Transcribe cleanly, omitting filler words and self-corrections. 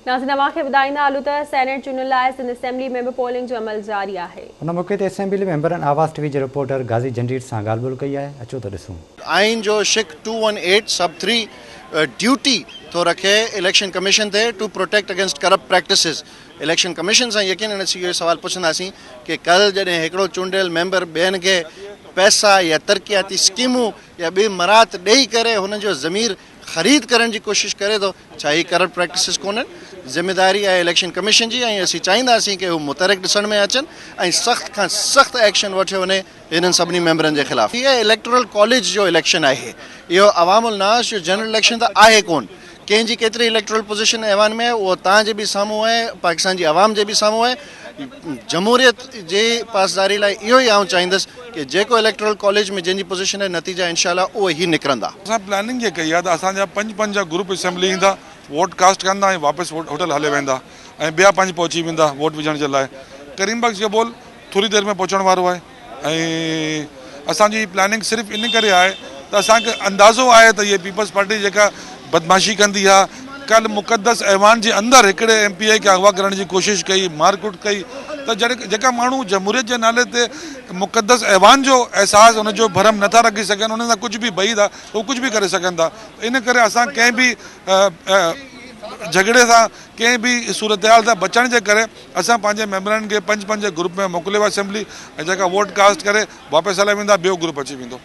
नाज़रीन तव्हां खे ॿुधाईंदा हलूं त सेनेट चूंडनि लाइ सिंध असेंबली में बि पोलिंग जो अमल जारी आहे। उन मौक़े ते असेंबली मेंबरनि आवाज़ टीवी जे रिपोर्टर गाज़ी जंडीर सां ॻाल्हि ॿोल कई आहे। अचो त ॾिसूं। आइन जो शिक 218 सब 3 ड्यूटी तो रखे इलेक्शन कमीशन ते to protect against corrupt practices. Election commission सां यकीनन असीं इहो सवाल पुछंदासीं कि कल जॾहिं हिकिड़ो चूंडियल मेंबर ॿियनि खे पैसा या तरक़ियाती स्कीमूं या ॿी मराहत ॾेई करे हुन जो ज़मीर ख़रीद करण जी कोशिश करे थो, छा ही करप्ट प्रैक्टिसिस कोन्हनि? ज़िम्मेदारी आहे इलेक्शन कमीशन जी ऐं असीं चाहींदासीं कि हू मुतरक ॾिसण में अचनि ऐं सख़्त खां सख़्त एक्शन वठियो वञे हिननि सभिनी मेंबरनि जे ख़िलाफ़। इहा इलेक्टोरल कॉलेज जो इलेक्शन आहे, इहो अवामुल नास जो जनरल इलेक्शन त आहे कोन। कंहिंजी केतिरी इलेक्टोरल पोजीशन ऐवान में आहे उहो तव्हांजे बि साम्हूं आहे, पाकिस्तान जी आवाम जे बि साम्हूं आहे। जमहूरियत जे पासदारी लाइ इहो ई आउं चाहींदुसि कि जेको इलेक्टोरल कॉलेज में जंहिंजी पोजीशन आहे नतीजा इंशाअल्लाह उहे ई निकिरंदा। असां प्लानिंग ये कई आहे त असांजा 5 ग्रुप असेंबली ईंदा, वोट कास्ट कंदा ऐं वापसि होटल हले वेंदा ऐं ॿिया 5 पहुची वेंदा वोट विझण जे लाइ। करीमबाग जबोल थोरी देरि में पहुचण वारो आहे ऐं असांजी प्लानिंग सिर्फ़ु इन करे आहे त असांखे अंदाज़ो आहे त इहे पीपल्स पार्टी जेका बदमाशी कंदी आहे, कल मुक़दस ऐवान जे अंदरि हिकिड़े MPA खे अगवा करण जी कोशिशि कई, मारकुट कई, त जेका माण्हू जमहूरियत जे नाले ते मुक़दस ऐवान जो एहसासु हुनजो भरम नथा रखी सघनि, हुन सां कुझु बि बई था त उहो कुझु बि करे सघनि था। इन करे असां कंहिं बि झगड़े सां कंहिं बि सूरत हाल सां बचण जे करे असां पंहिंजे मेंबरनि खे 5 ग्रुप में मोकिलियो असेंबली ऐं जेका वोट कास्ट करे वापसि हलाए वेंदा, ॿियो ग्रुप अची वेंदो।